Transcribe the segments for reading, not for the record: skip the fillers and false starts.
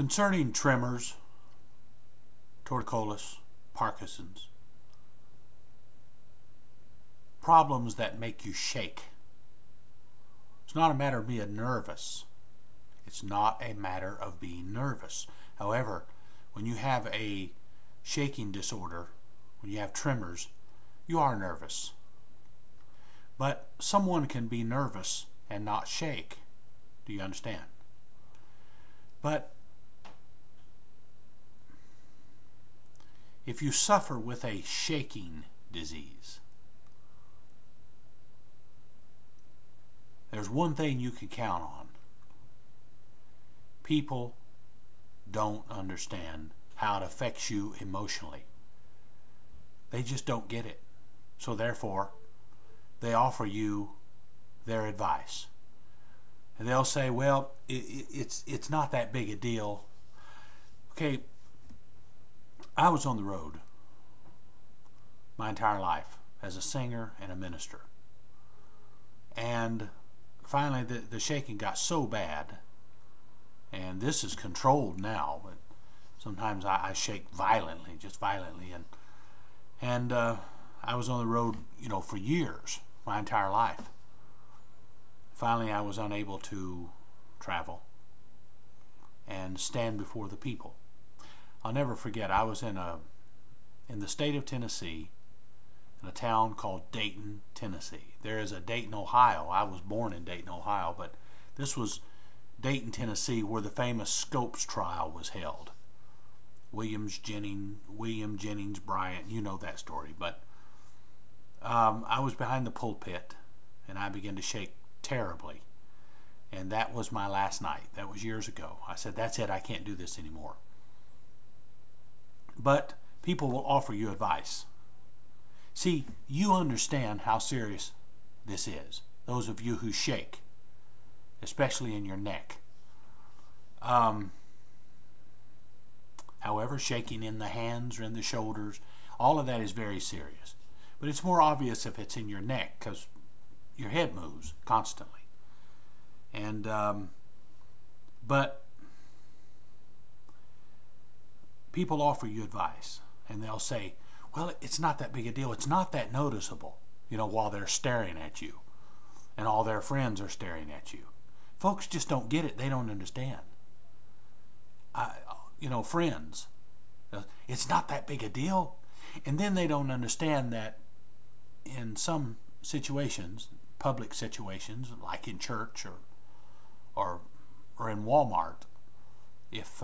Concerning tremors, torticollis, Parkinson's, problems that make you shake. It's not a matter of being nervous. It's not a matter of being nervous. However, when you have a shaking disorder, when you have tremors, you are nervous. But someone can be nervous and not shake. Do you understand? But if you suffer with a shaking disease, there's one thing you can count on. People don't understand how it affects you emotionally. They just don't get it. So therefore, they offer you their advice. And they'll say, well, it's not that big a deal. Okay, I was on the road my entire life as a singer and a minister. And finally the shaking got so bad, and this is controlled now, but sometimes I shake violently, just violently, and I was on the road, for years, my entire life. Finally, I was unable to travel and stand before the people. I'll never forget, I was in the state of Tennessee, in a town called Dayton, Tennessee. There is a Dayton, Ohio. I was born in Dayton, Ohio, but this was Dayton, Tennessee, where the famous Scopes trial was held. William Jennings Bryant, you know that story. But I was behind the pulpit, and I began to shake terribly. And that was my last night. That was years ago. I said, that's it, I can't do this anymore. But people will offer you advice. See, you understand how serious this is. Those of you who shake, especially in your neck. However, shaking in the hands or in the shoulders, all of that is very serious. But it's more obvious if it's in your neck, because your head moves constantly. And but people offer you advice, and they'll say, well, it's not that big a deal. It's not that noticeable, while they're staring at you and all their friends are staring at you. Folks just don't get it. They don't understand. Friends, it's not that big a deal. And then they don't understand that in some situations, public situations, like in church or in Walmart, if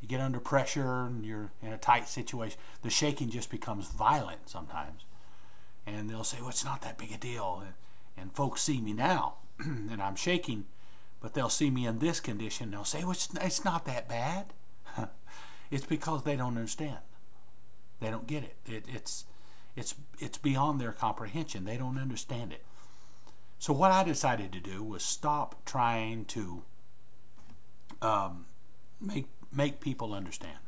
you get under pressure and you're in a tight situation, the shaking just becomes violent sometimes. And they'll say, well, it's not that big a deal. And folks see me now, and I'm shaking, but they'll see me in this condition, and they'll say, well, it's not that bad. It's because they don't understand. They don't get it. It's beyond their comprehension. They don't understand it. So what I decided to do was stop trying to make people understand.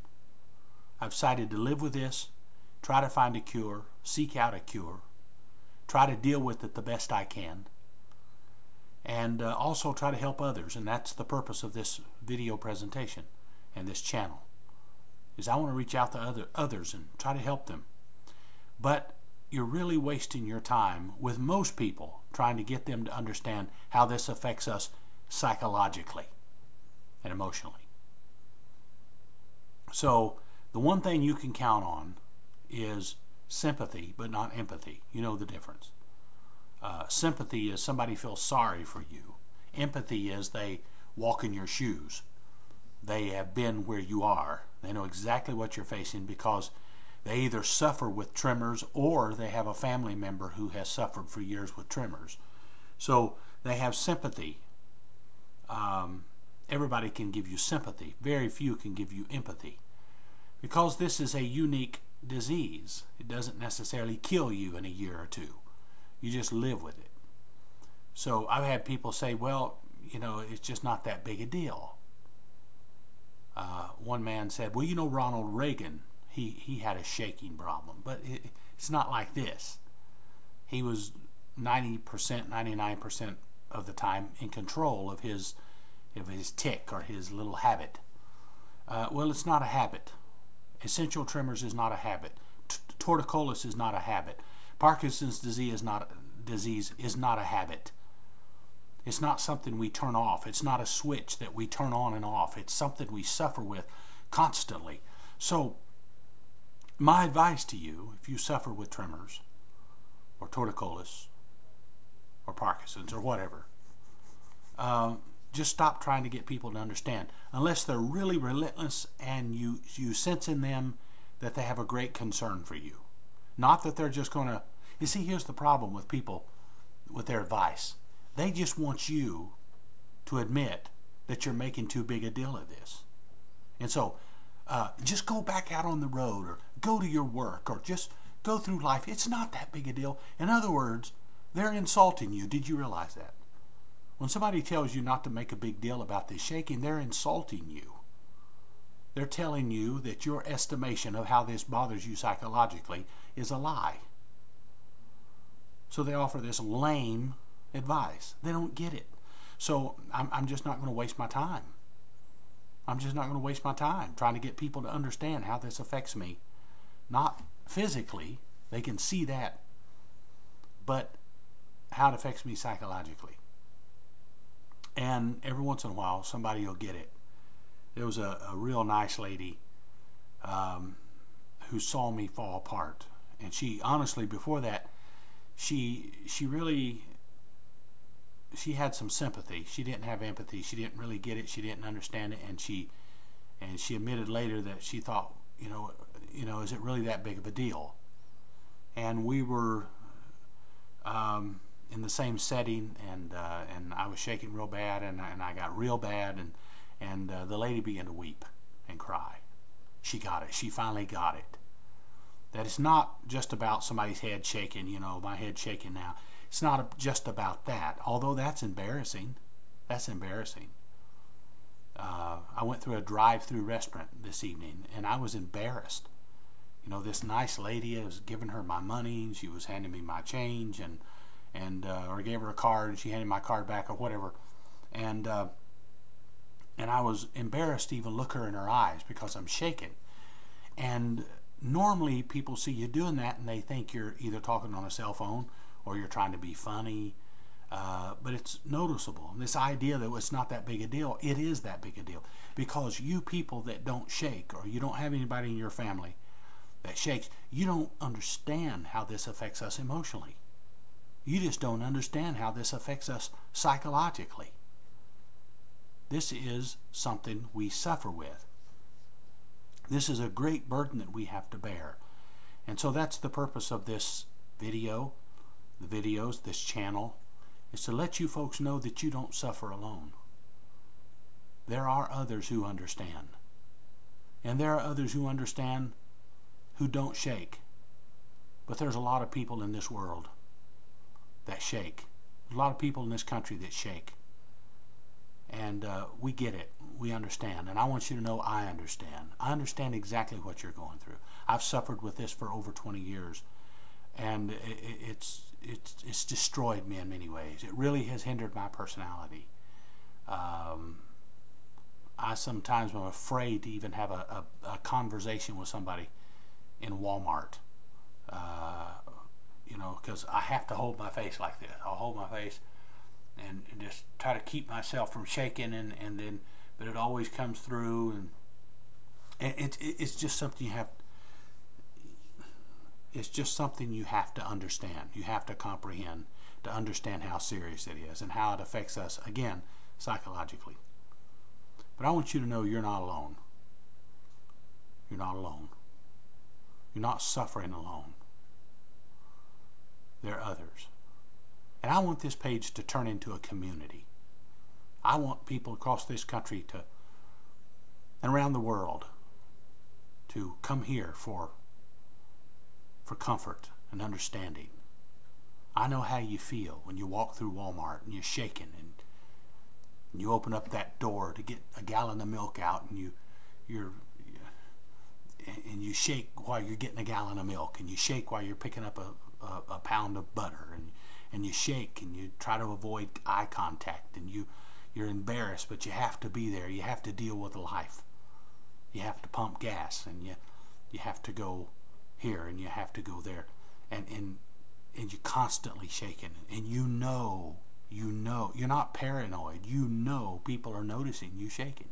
I've decided to live with this, try to find a cure, seek out a cure, try to deal with it the best I can, and also try to help others. And that's the purpose of this video presentation and this channel, is I want to reach out to others and try to help them. But you're really wasting your time with most people trying to get them to understand how this affects us psychologically and emotionally. So the one thing you can count on is sympathy, but not empathy. You know the difference. Sympathy is somebody feels sorry for you. Empathy is they walk in your shoes. They have been where you are. They know exactly what you're facing because they either suffer with tremors or they have a family member who has suffered for years with tremors. So they have sympathy. Everybody can give you sympathy. Very few can give you empathy. Because this is a unique disease. It doesn't necessarily kill you in a year or two. You just live with it. So I've had people say, well, it's just not that big a deal. One man said, well, Ronald Reagan, he had a shaking problem, but it's not like this. He was 90%, 99% of the time in control of his tic or his little habit. Well, it's not a habit. Essential tremors is not a habit. Torticollis is not a habit. Parkinson's disease is not a habit. It's not something we turn off. It's not a switch that we turn on and off. It's something we suffer with constantly. So my advice to you, if you suffer with tremors or torticollis or Parkinson's or whatever, just stop trying to get people to understand. Unless they're really relentless and you sense in them that they have a great concern for you. Not that they're just going to... You see, here's the problem with people with their advice. They just want you to admit that you're making too big a deal of this. And so, just go back out on the road or go to your work or just go through life. It's not that big a deal. In other words, they're insulting you. Did you realize that? When somebody tells you not to make a big deal about this shaking, they're insulting you. They're telling you that your estimation of how this bothers you psychologically is a lie. So they offer this lame advice. They don't get it. So I'm just not going to waste my time. I'm just not going to waste my time trying to get people to understand how this affects me. Not physically, they can see that, but how it affects me psychologically. And every once in a while, somebody will get it. There was a real nice lady who saw me fall apart. And she, honestly, before that, she had some sympathy. She didn't have empathy. She didn't really get it. She didn't understand it. And she admitted later that she thought, you know, is it really that big of a deal? And we were in the same setting, and I was shaking real bad, and I got real bad, and the lady began to weep and cry. She got it. She finally got it. That it's not just about somebody's head shaking, you know, my head shaking now. It's not just about that, although that's embarrassing. That's embarrassing. I went through a drive-through restaurant this evening, and I was embarrassed. You know, this nice lady, I was giving her my money, and she was handing me my change, or I gave her a card, and she handed my card back, or whatever. And I was embarrassed to even look her in her eyes because I'm shaking. And normally people see you doing that, and they think you're either talking on a cell phone or you're trying to be funny. But it's noticeable. This idea that it's not that big a deal, it is that big a deal. Because you people that don't shake, or you don't have anybody in your family that shakes, you don't understand how this affects us emotionally. You just don't understand how this affects us psychologically. This is something we suffer with. This is a great burden that we have to bear. And so that's the purpose of this video, the videos, this channel, is to let you folks know that you don't suffer alone. There are others who understand. And there are others who understand who don't shake. But there's a lot of people in this world that shake. There's a lot of people in this country that shake. And we get it. We understand. And I want you to know I understand. I understand exactly what you're going through. I've suffered with this for over 20 years. And it's destroyed me in many ways. It really has hindered my personality. I sometimes am afraid to even have a conversation with somebody in Walmart. You know, because I have to hold my face like this. I'll hold my face and just try to keep myself from shaking, and then, but it always comes through, and it's just something you have. It's just something you have to understand. You have to comprehend to understand how serious it is and how it affects us, again, psychologically. But I want you to know you're not alone. You're not alone. You're not suffering alone. There are others. And I want this page to turn into a community. I want people across this country and around the world to come here for comfort and understanding. I know how you feel when you walk through Walmart and you're shaking, and you open up that door to get a gallon of milk out, and you shake while you're getting a gallon of milk, and you shake while you're picking up a pound of butter, and you shake and you try to avoid eye contact, and you're embarrassed, but you have to be there. You have to deal with life. You have to pump gas, and you have to go here, and you have to go there, and you're constantly shaking, and you know, you're not paranoid. You know people are noticing you shaking.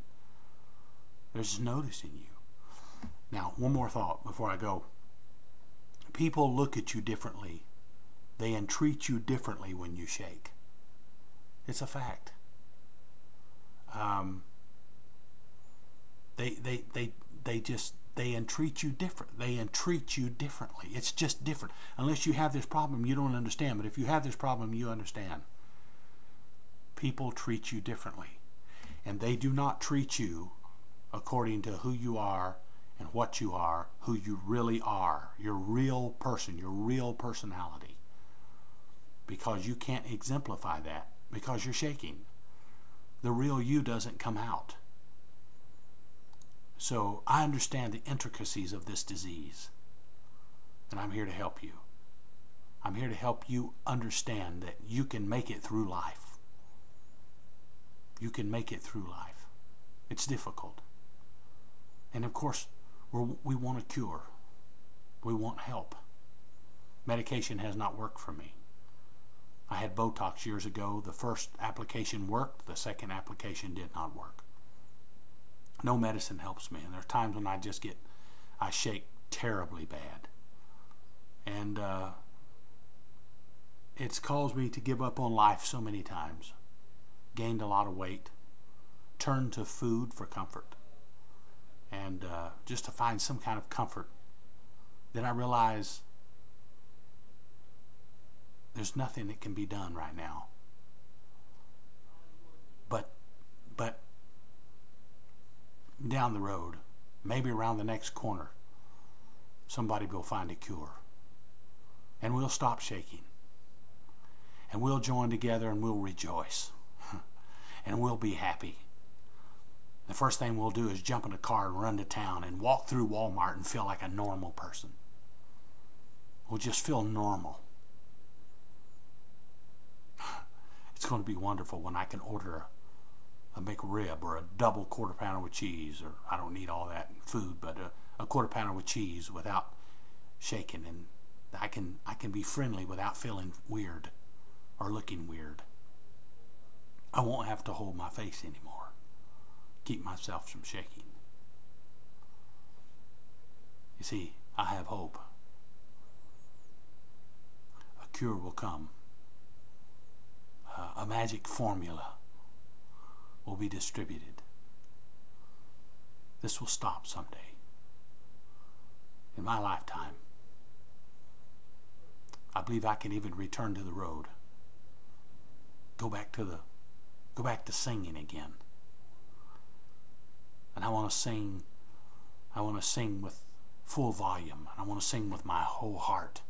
They're just noticing you. Now, one more thought before I go. People look at you differently. They entreat you differently when you shake. It's a fact. They entreat you different. They entreat you differently. It's just different. Unless you have this problem, you don't understand. But if you have this problem, you understand. People treat you differently. And they do not treat you according to who you are and what you are, who you really are, your real person, your real personality. Because you can't exemplify that because you're shaking. The real you doesn't come out. So I understand the intricacies of this disease, and I'm here to help you. I'm here to help you understand that you can make it through life. You can make it through life. It's difficult. And of course, we want a cure. We want help. Medication has not worked for me. I had Botox years ago. The first application worked. The second application did not work. No medicine helps me. And there are times when I shake terribly bad. And it's caused me to give up on life so many times. Gained a lot of weight. Turned to food for comfort. And just to find some kind of comfort. Then I realized there's nothing that can be done right now. But down the road, maybe around the next corner, somebody will find a cure. And we'll stop shaking. And we'll join together and we'll rejoice. And we'll be happy. The first thing we'll do is jump in a car and run to town and walk through Walmart and feel like a normal person. We'll just feel normal. It's going to be wonderful when I can order a McRib or a double quarter pounder with cheese, or I don't need all that food, but a quarter pounder with cheese without shaking, and I can be friendly without feeling weird or looking weird. I won't have to hold my face anymore. Keep myself from shaking. You see, I have hope. A cure will come. A magic formula will be distributed. This will stop someday. In my lifetime, I believe I can even return to the road. Go back to singing again. And I want to sing with full volume. I want to sing with my whole heart.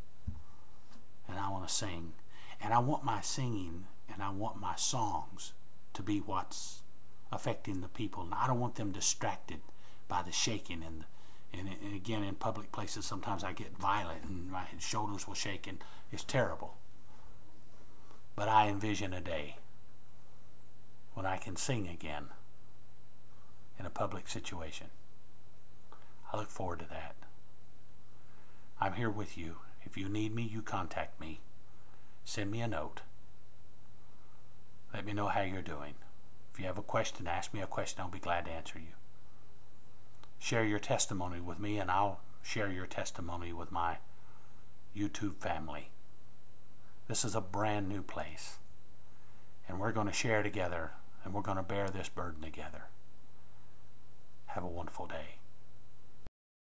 And I want to sing. And I want my singing and I want my songs to be what's affecting the people. And I don't want them distracted by the shaking. And again, in public places, sometimes I get violent and my shoulders will shake, and it's terrible. But I envision a day when I can sing again in a public situation. I look forward to that. I'm here with you. If you need me, you contact me. Send me a note. Let me know how you're doing. If you have a question, ask me a question. I'll be glad to answer you. Share your testimony with me, and I'll share your testimony with my YouTube family. This is a brand new place, and we're going to share together, and we're going to bear this burden together. Have a wonderful day.